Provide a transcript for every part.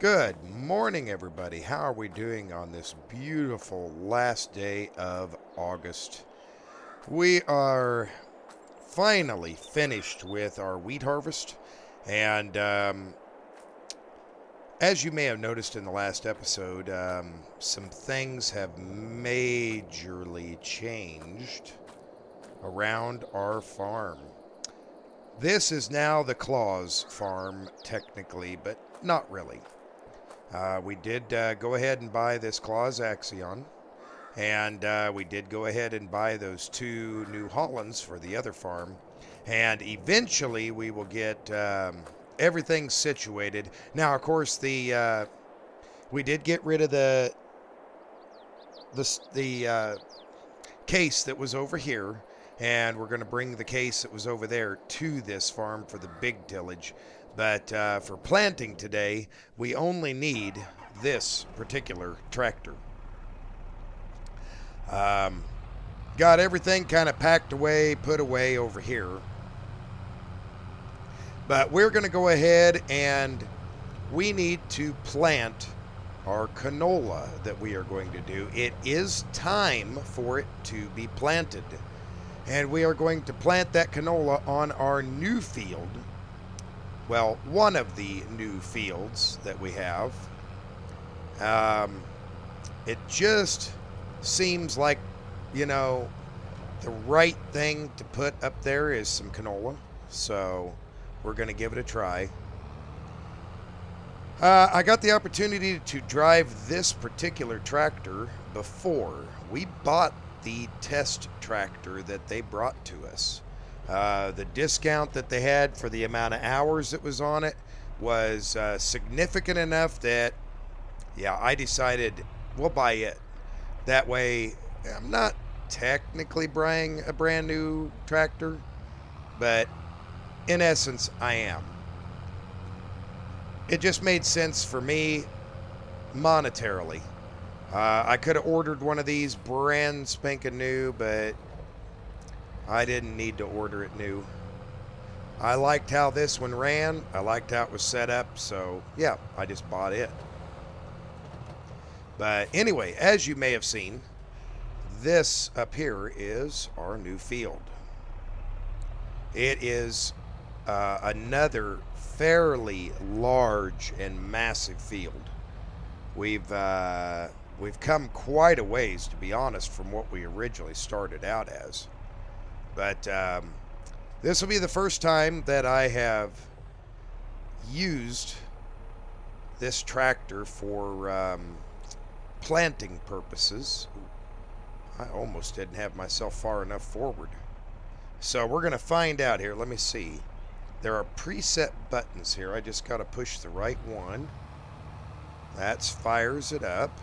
Good morning, everybody. How are we doing on this beautiful last day of August? We are finally finished with our wheat harvest, and as you may have noticed in the last episode, some things have majorly changed around our farm. This is now the Claus farm, technically, but not really. We did go ahead and buy this Claus Axion, and we did go ahead and buy those two New Hollands for the other farm, and eventually we will get everything situated. Now, of course, we did get rid of the case that was over here, and we're going to bring the case that was over there to this farm for the big tillage. But for planting today, we only need this particular tractor. Got everything kind of packed away, put away over here. But we're going to go ahead and we need to plant our canola that we are going to do. It is time for it to be planted. And we are going to plant that canola on our new field. Well, one of the new fields that we have. It just seems like, the right thing to put up there is some canola. So we're going to give it a try. I got the opportunity to drive this particular tractor before. We bought the test tractor that they brought to us. The discount that they had for the amount of hours that was on it was significant enough that, I decided we'll buy it. That way, I'm not technically buying a brand new tractor, but in essence, I am. It just made sense for me monetarily. I could have ordered one of these brand spanking new, but I didn't need to order it new. I liked how this one ran. I liked how it was set up. So, I just bought it. But anyway, as you may have seen, this up here is our new field. It is another fairly large and massive field. We've come quite a ways, to be honest, from what we originally started out as. But this will be the first time that I have used this tractor for planting purposes. I almost didn't have myself far enough forward. So we're going to find out here. Let me see. There are preset buttons here. I just got to push the right one. That fires it up.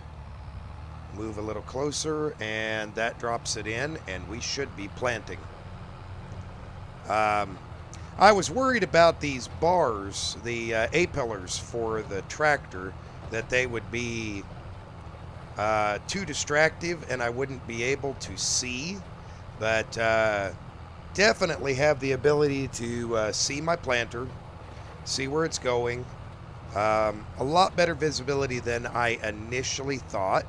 Move a little closer, and that drops it in, and we should be planting. I was worried about these bars, the A-pillars for the tractor, that they would be too distractive and I wouldn't be able to see, but definitely have the ability to see my planter, see where it's going. A lot better visibility than I initially thought.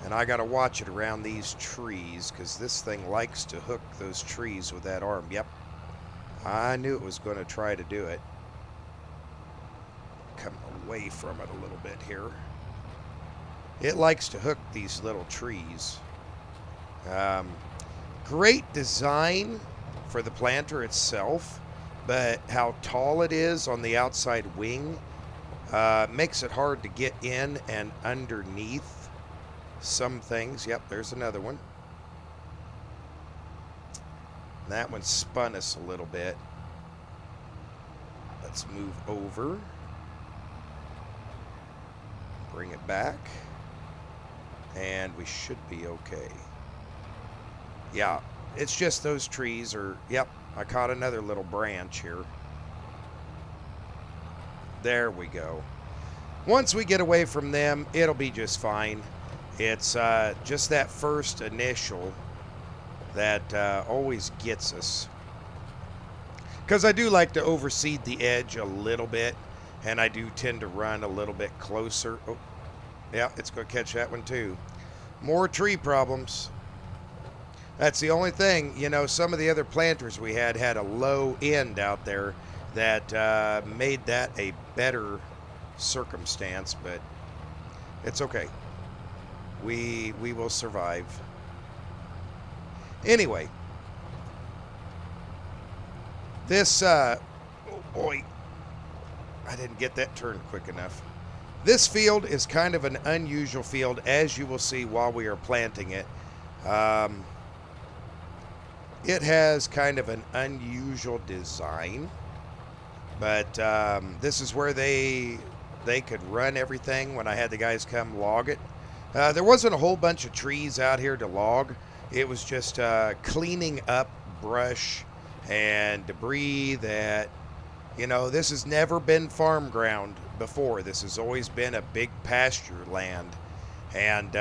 And I got to watch it around these trees because this thing likes to hook those trees with that arm. Yep. I knew it was going to try to do it. Come away from it a little bit here. It likes to hook these little trees. Great design for the planter itself, but how tall it is on the outside wing makes it hard to get in and underneath some things. Yep, there's another one. That one spun us a little bit. Let's move over. Bring it back. And we should be okay. Yeah, it's just those trees are... Yep, I caught another little branch here. There we go. Once we get away from them, it'll be just fine. It's just that first initial that always gets us. Because I do like to overseed the edge a little bit. and I do tend to run a little bit closer. Oh, yeah, it's going to catch that one too. More tree problems. That's the only thing. You know, some of the other planters we had a low end out there that made that a better circumstance, but it's okay. We will survive. Anyway, this oh boy, I didn't get that turned quick enough. This field is kind of an unusual field, as you will see while we are planting it. It has kind of an unusual design, but this is where they could run everything when I had the guys come log it. There wasn't a whole bunch of trees out here to log. It was just cleaning up brush and debris that, you know, this has never been farm ground before. This has always been a big pasture land. And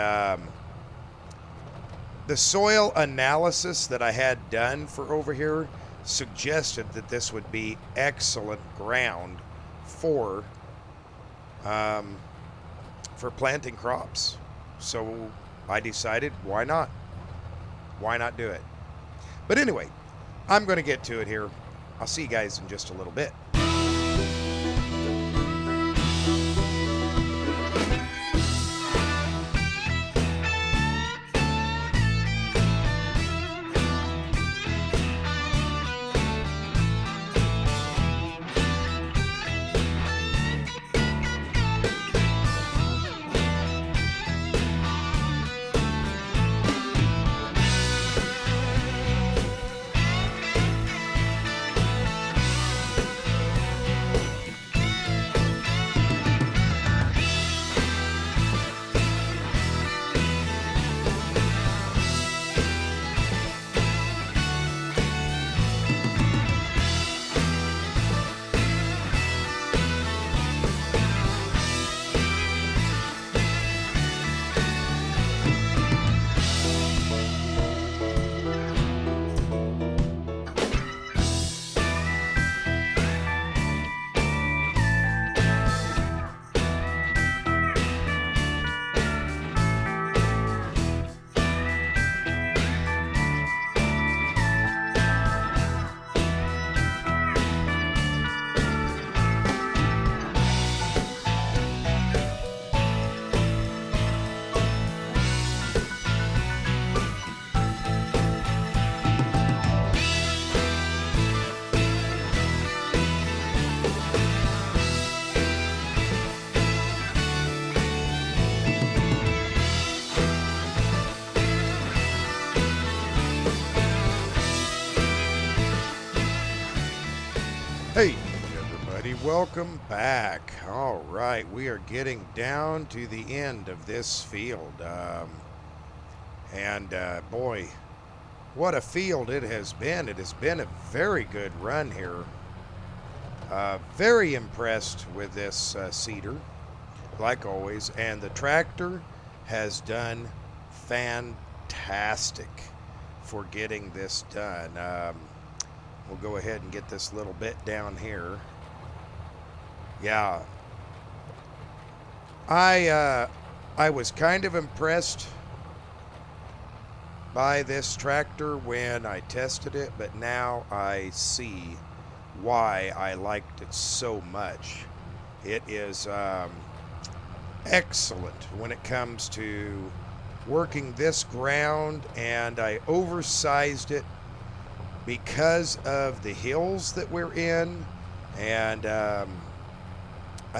the soil analysis that I had done for over here suggested that this would be excellent ground for planting crops. So I decided, why not? Why not do it? But anyway, I'm going to get to it here. I'll see you guys in just a little bit. Hey everybody, welcome back. All right, we are getting down to the end of this field. Boy, what a field it has been. It has been a very good run here. Very impressed with this seeder, like always. And the tractor has done fantastic for getting this done. We'll go ahead and get this little bit down here. Yeah. I was kind of impressed by this tractor when I tested it, but now I see why I liked it so much. It is excellent when it comes to working this ground, and I oversized it because of the hills that we're in, and I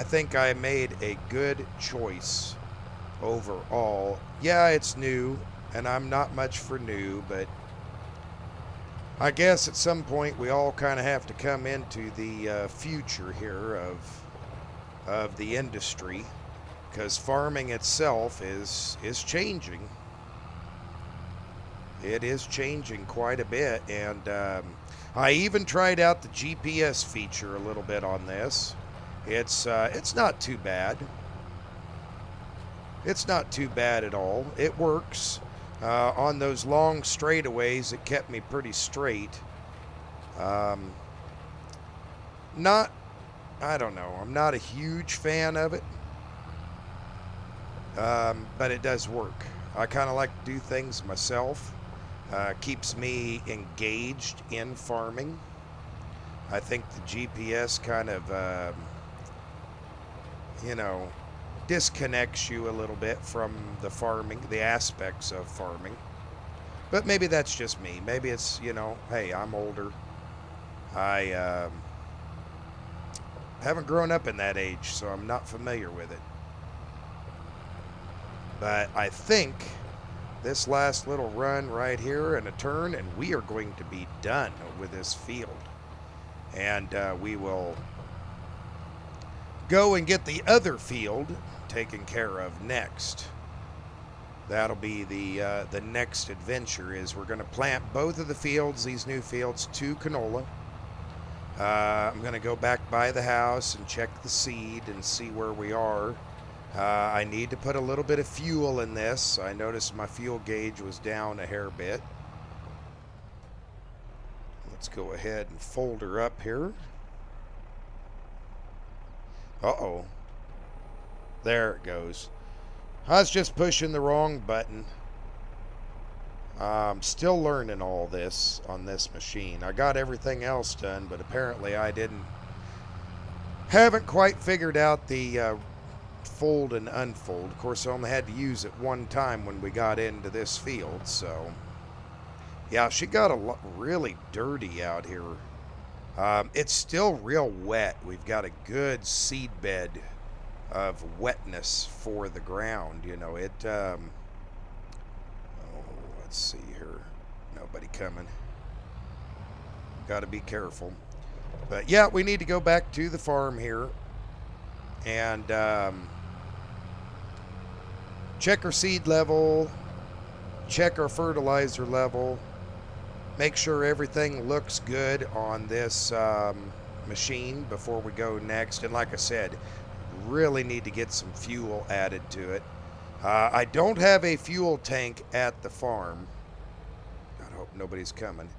think I made a good choice overall. Yeah, it's new, and I'm not much for new, but I guess at some point we all kind of have to come into the future here of the industry, because farming itself is changing. It is changing quite a bit, and I even tried out the GPS feature a little bit on this. It's not too bad. It's not too bad at all. It works. On those long straightaways, it kept me pretty straight. Not I don't know. I'm not a huge fan of it, but it does work. I kind of like to do things myself. Keeps me engaged in farming. I think the GPS kind of, you know, disconnects you a little bit from the farming, the aspects of farming. But maybe that's just me. Maybe it's, hey, I'm older. I haven't grown up in that age, so I'm not familiar with it. But I think this last little run right here and a turn, and we are going to be done with this field. And we will go and get the other field taken care of next. That'll be the next adventure. Is we're going to plant both of the fields, these new fields, to canola. I'm going to go back by the house and check the seed and see where we are. I need to put a little bit of fuel in this. I noticed my fuel gauge was down a hair bit. Let's go ahead and fold her up here. Uh-oh. There it goes. I was just pushing the wrong button. I'm still learning all this on this machine. I got everything else done, but apparently I haven't quite figured out the fold and unfold. Of course, I only had to use it one time when we got into this field, so yeah, she got really dirty out here. It's still real wet. We've got a good seed bed of wetness for the ground. Let's see here. Nobody coming. Got to be careful. But yeah, we need to go back to the farm here and check our seed level, check our fertilizer level, make sure everything looks good on this machine before we go next. And like I said, really need to get some fuel added to it. I don't have a fuel tank at the farm. I hope nobody's coming.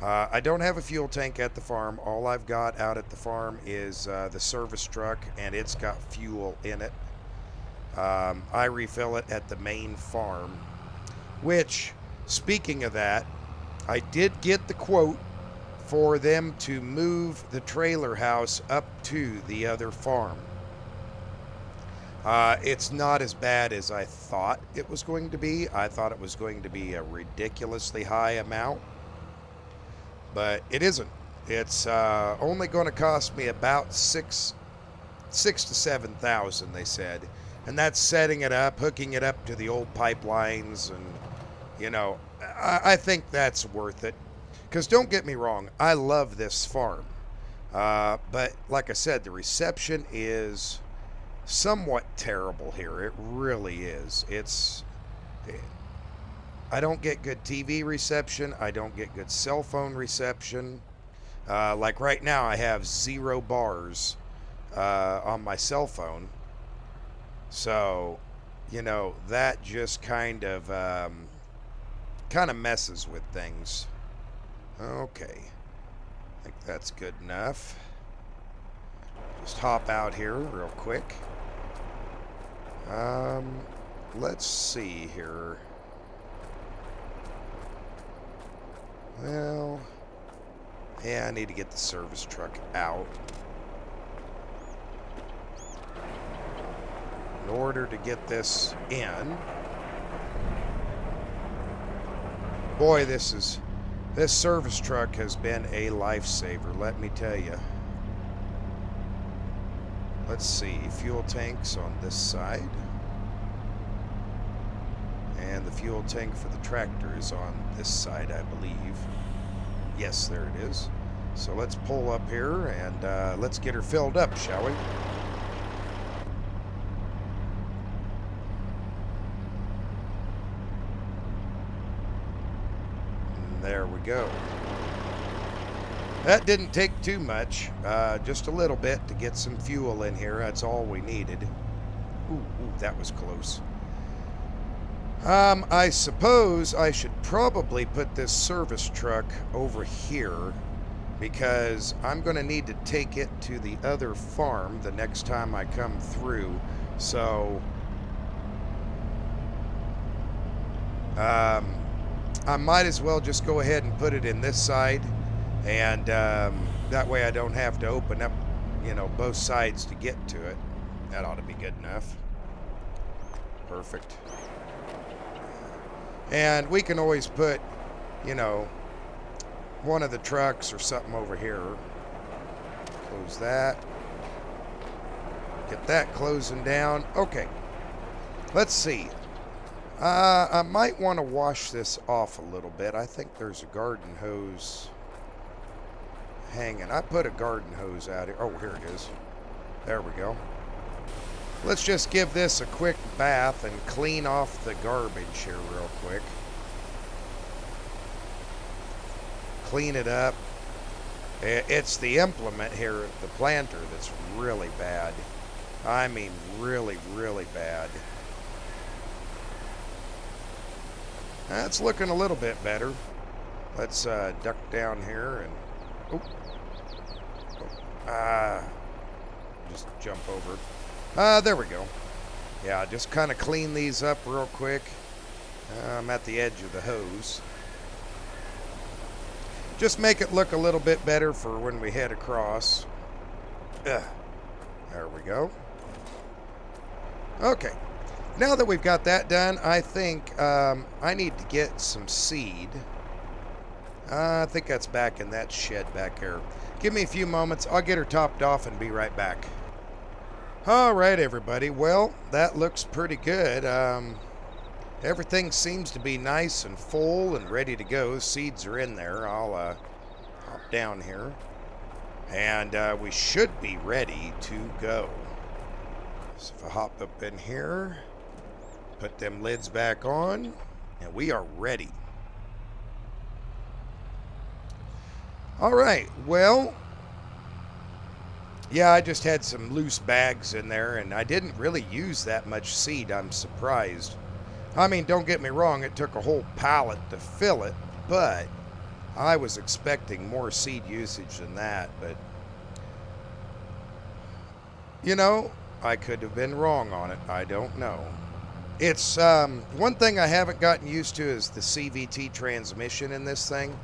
I don't have a fuel tank at the farm. All I've got out at the farm is the service truck, and it's got fuel in it. I refill it at the main farm, which, speaking of that, I did get the quote for them to move the trailer house up to the other farm. It's not as bad as I thought it was going to be. I thought it was going to be a ridiculously high amount, but it isn't. It's only going to cost me about six to 7,000, they said, and that's setting it up, hooking it up to the old pipelines, and I think that's worth it. Because don't get me wrong, I love this farm, but like I said, the reception is somewhat terrible here. It really is. I don't get good TV reception. I don't get good cell phone reception. Like right now, I have 0 bars on my cell phone. So, that just kind of messes with things. Okay. I think that's good enough. Just hop out here real quick. Let's see here. Well, yeah, I need to get the service truck out in order to get this in. Boy, this service truck has been a lifesaver, let me tell you. Let's see, fuel tanks on this side. And the fuel tank for the tractor is on this side, I believe. Yes, there it is. So let's pull up here and let's get her filled up, shall we? And there we go. That didn't take too much, just a little bit to get some fuel in here. That's all we needed. Ooh, that was close. I suppose I should probably put this service truck over here because I'm going to need to take it to the other farm the next time I come through. So I might as well just go ahead and put it in this side, and that way I don't have to open up, you know, both sides to get to it. That ought to be good enough. Perfect. And we can always put, you know, one of the trucks or something over here. Close that. Get that closing down. Okay. Let's see. I might want to wash this off a little bit. I think there's a garden hose hanging. I put a garden hose out here. Oh, here it is. There we go. Let's just give this a quick bath and clean off the garbage here real quick. Clean it up. It's the implement here, the planter, that's really bad. I mean, really, really bad. That's looking a little bit better. Let's duck down here and... just jump over. There we go. Yeah, just kind of clean these up real quick. I'm at the edge of the hose. Just make it look a little bit better for when we head across. There we go. Okay. Now that we've got that done, I think I need to get some seed. I think that's back in that shed back there. Give me a few moments. I'll get her topped off and be right back. All right, everybody. Well, that looks pretty good. Everything seems to be nice and full and ready to go. Seeds are in there. I'll hop down here. And we should be ready to go. So if I hop up in here, put them lids back on, and we are ready. All right, well, yeah, I just had some loose bags in there, and I didn't really use that much seed. I'm surprised. I mean, don't get me wrong, it took a whole pallet to fill it, but I was expecting more seed usage than that. But, you know, I could have been wrong on it. I don't know. It's one thing I haven't gotten used to is the CVT transmission in this thing.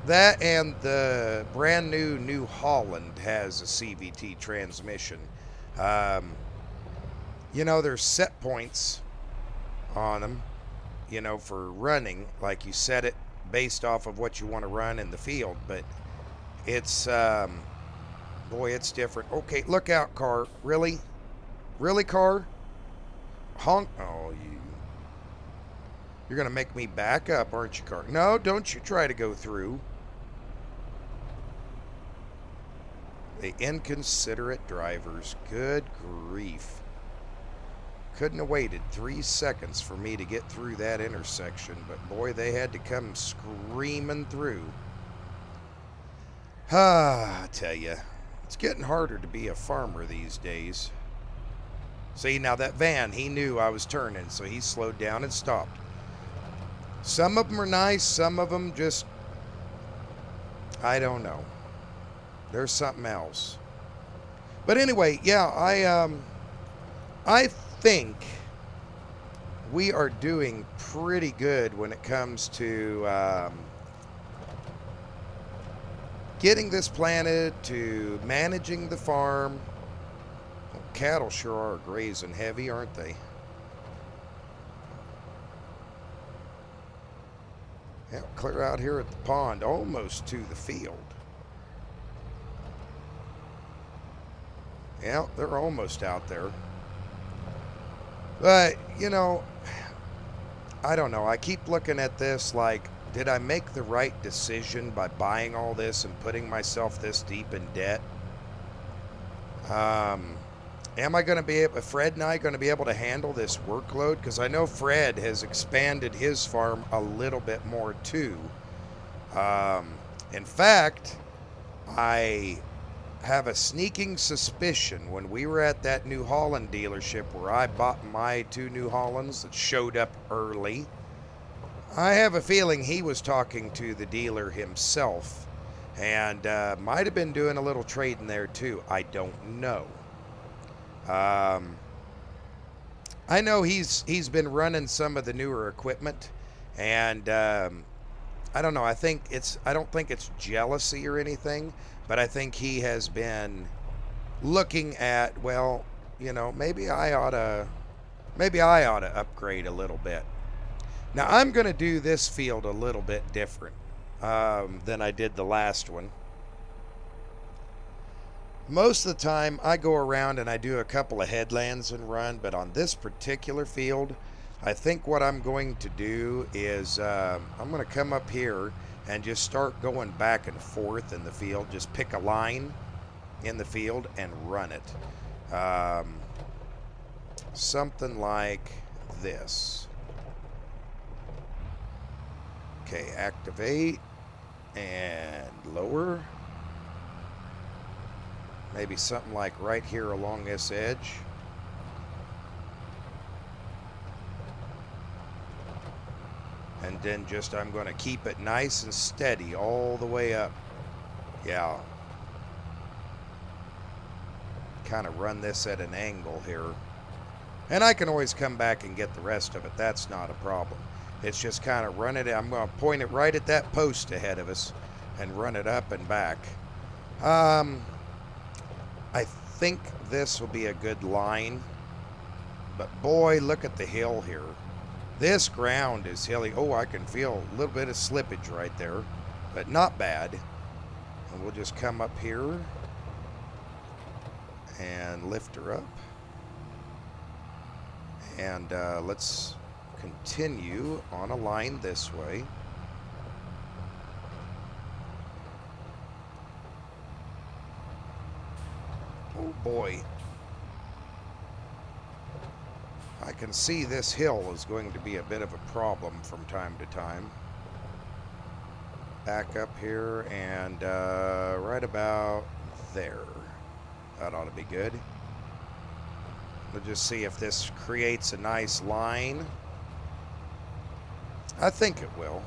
That and the brand new New Holland has a CVT transmission. You know, there's set points on them, you know, for running. Like you set it based off of what you want to run in the field. But it's, boy, it's different. Okay, look out, car. Really? Really, car? Honk. Oh, you're going to make me back up, aren't you, car? No, don't you try to go through. The inconsiderate drivers. Good grief. Couldn't have waited 3 seconds for me to get through that intersection, but boy, they had to come screaming through. I tell you, it's getting harder to be a farmer these days. See, now that van, he knew I was turning, so he slowed down and stopped. Some of them are nice, some of them just, I don't know. There's something else. But anyway, yeah, I think we are doing pretty good when it comes to getting this planted, to managing the farm. Well, cattle sure are grazing heavy, aren't they? Yeah, clear out here at the pond, almost to the field. Yeah, they're almost out there. But, you know, I don't know. I keep looking at this like, did I make the right decision by buying all this and putting myself this deep in debt? Am I going to be able, Fred and I going to be able to handle this workload? Because I know Fred has expanded his farm a little bit more too. In fact, I have a sneaking suspicion when we were at that New Holland dealership where I bought my 2 New Hollands that showed up early. I have a feeling he was talking to the dealer himself, and might have been doing a little trading there too. I don't know. Um, I know he's been running some of the newer equipment, and I don't know. I don't think it's jealousy or anything, but I think he has been looking at, well, maybe I ought to upgrade a little bit. Now I'm going to do this field a little bit different than I did the last one. Most of the time I go around and I do a couple of headlands and run, but on this particular field, I think what I'm going to do is I'm going to come up here and just start going back and forth in the field. Just pick a line in the field and run it. Something like this. Okay, activate and lower. Maybe something like right here along this edge. And then just I'm going to keep it nice and steady all the way up. Yeah. Kind of run this at an angle here. And I can always come back and get the rest of it. That's not a problem. It's just kind of run it. I'm going to point it right at that post ahead of us and run it up and back. I think this will be a good line. But boy, look at the hill here. This ground is hilly. Oh, I can feel a little bit of slippage right there, but not bad. And we'll just come up here and lift her up. And let's continue on a line this way. Oh boy. I can see this hill is going to be a bit of a problem from time to time. Back up here and right about there. That ought to be good. We'll just see if this creates a nice line. I think it will.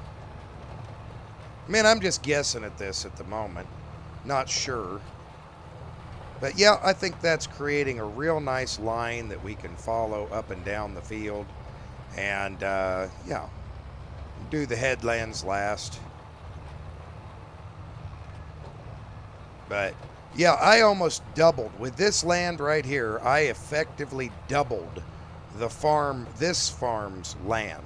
I mean, I'm just guessing at this at the moment. Not sure. But yeah, I think that's creating a real nice line that we can follow up and down the field. And yeah, do the headlands last. But yeah, I almost doubled. With this land right here, I effectively doubled the farm, this farm's land.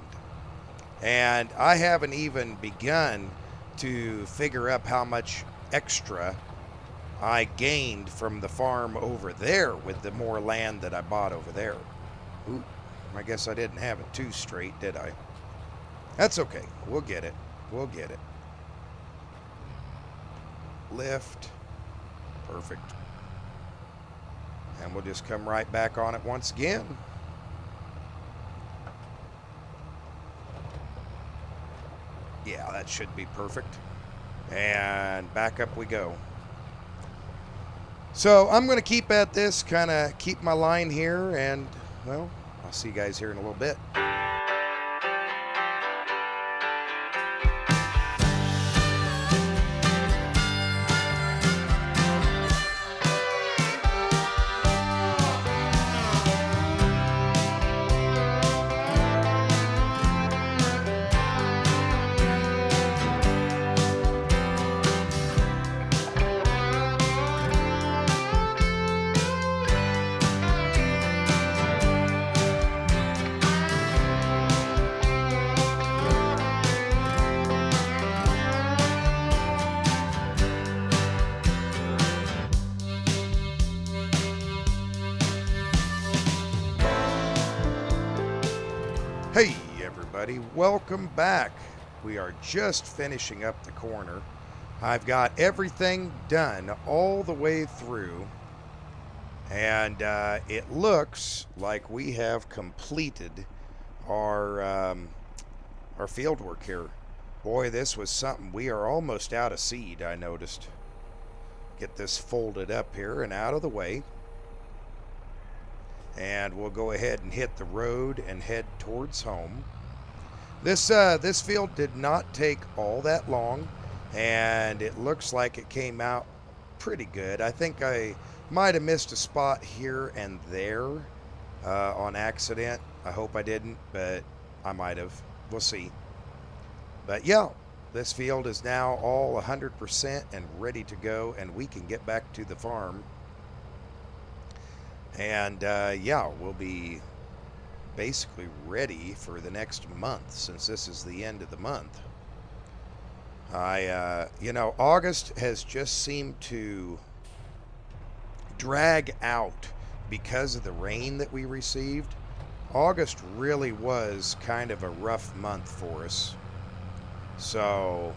And I haven't even begun to figure up how much extra I gained from the farm over there with the more land that I bought over there. Ooh, I guess I didn't have it too straight, did I? That's okay. We'll get it. We'll get it. Lift. Perfect. And we'll just come right back on it once again. Yeah, that should be perfect. And back up we go. So I'm going to keep at this, kind of keep my line here, and, well, I'll see you guys here in a little bit. Hey everybody, welcome back. We are just finishing up the corner. I've got everything done all the way through, and it looks like we have completed our field work here. Boy, this was something. We are almost out of seed, I noticed. Get this folded up here and out of the way. And we'll go ahead and hit the road and head towards home. This field did not take all that long, and it looks like it came out pretty good. I think I might have missed a spot here and there on accident. I hope I didn't, but I might have. We'll see. But yeah, this field is now all 100% and ready to go, and we can get back to the farm. And yeah, we'll be basically ready for the next month, since this is the end of the month. August has just seemed to drag out because of the rain that we received. August really was kind of a rough month for us. So,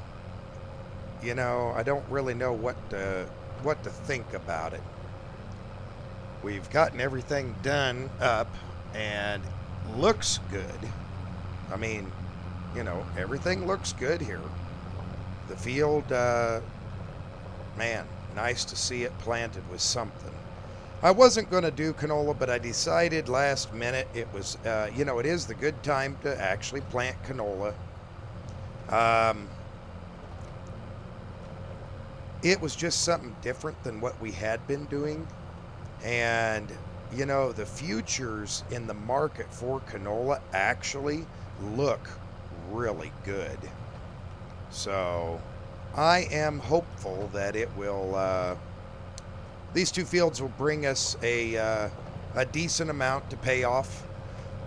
I don't really know what to think about it. We've gotten everything done up and looks good. I mean, everything looks good here. The field, man, nice to see it planted with something. I wasn't going to do canola, but I decided last minute it was, it is the good time to actually plant canola. It was just something different than what we had been doing. And, the futures in the market for canola actually look really good. So I am hopeful that it will, these two fields will bring us a decent amount to pay off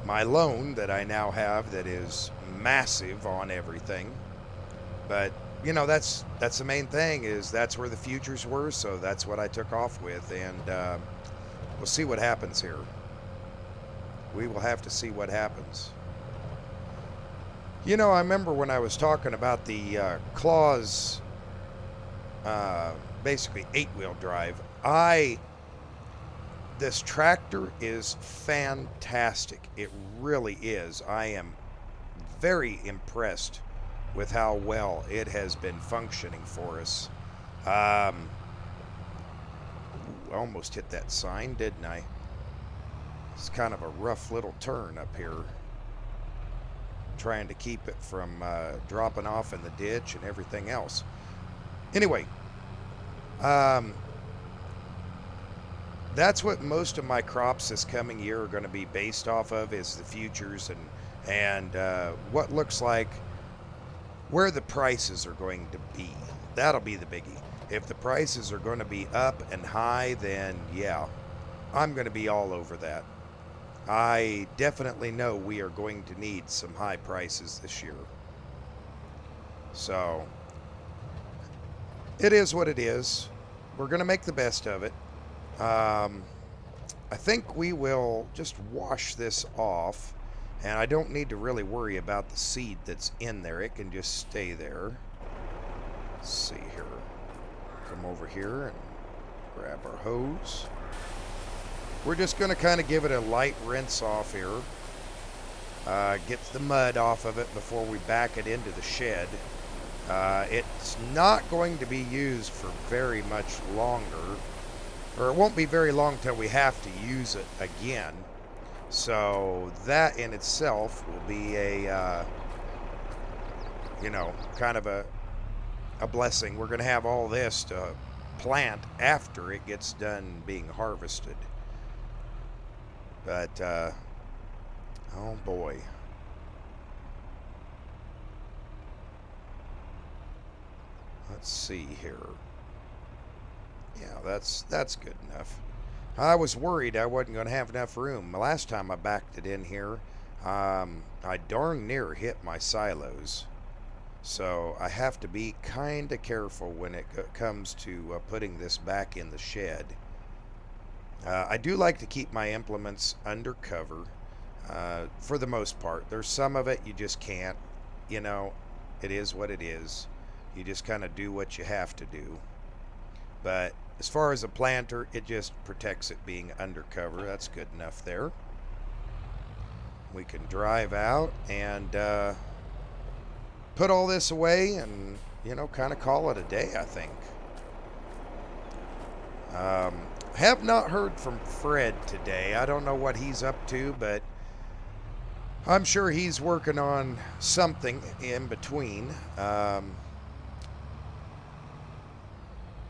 my loan that I now have that is massive on everything. But, that's the main thing, is that's where the futures were, so that's what I took off with, and we'll see what happens here. We will have to see what happens. I remember when I was talking about the Claws, basically 8-wheel drive, this tractor is fantastic. It really is. I am very impressed with how well it has been functioning for us. I almost hit that sign, didn't I? It's kind of a rough little turn up here. Trying to keep it from dropping off in the ditch and everything else. Anyway, that's what most of my crops this coming year are going to be based off of, is the futures and what looks like where the prices are going to be. That'll be the biggie. If the prices are going to be up and high, then yeah, I'm going to be all over that. I definitely know we are going to need some high prices this year. So, it is what it is. We're going to make the best of it. I think we will just wash this off, and I don't need to really worry about the seed that's in there. It can just stay there. Let's see here. Come over here and grab our hose. We're just going to kind of give it a light rinse off here. Get the mud off of it before we back it into the shed. It's not going to be used for very much longer, or it won't be very long till we have to use it again. So that in itself will be a, kind of a blessing. We're going to have all this to plant after it gets done being harvested. But, oh boy. Let's see here. Yeah, that's good enough. I was worried I wasn't going to have enough room. The last time I backed it in here, I darn near hit my silos. So I have to be kind of careful when it comes to putting this back in the shed. I do like to keep my implements under cover for the most part. There's some of it you just can't. It is what it is. You just kind of do what you have to do. But as far as a planter, it just protects it being undercover. That's good enough there. We can drive out and put all this away and, kind of call it a day, I think. Have not heard from Fred today. I don't know what he's up to, but I'm sure he's working on something in between.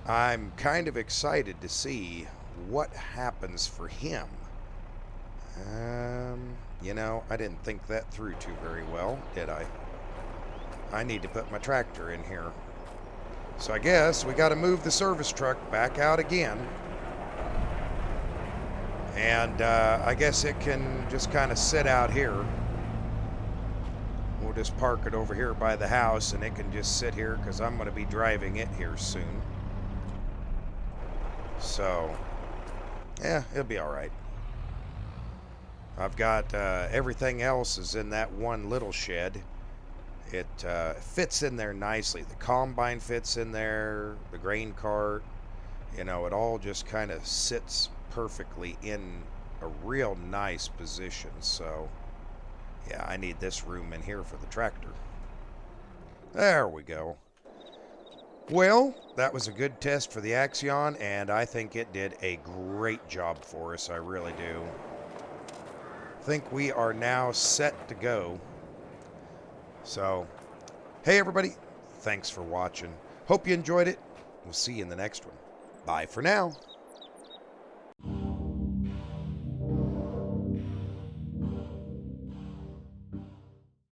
I'm kind of excited to see what happens for him. You know, I didn't think that through too very well, did I? I need to put my tractor in here. So I guess we got to move the service truck back out again. And I guess it can just kind of sit out here. We'll just park it over here by the house and it can just sit here because I'm going to be driving it here soon. So, yeah, it'll be all right. I've got everything else is in that one little shed. It fits in there nicely. The combine fits in there, the grain cart, you know, it all just kind of sits perfectly in a real nice position. So, yeah, I need this room in here for the tractor. There we go. Well, that was a good test for the Axion, and I think it did a great job for us. I really do. I think we are now set to go. So, hey everybody, thanks for watching. Hope you enjoyed it. We'll see you in the next one. Bye for now.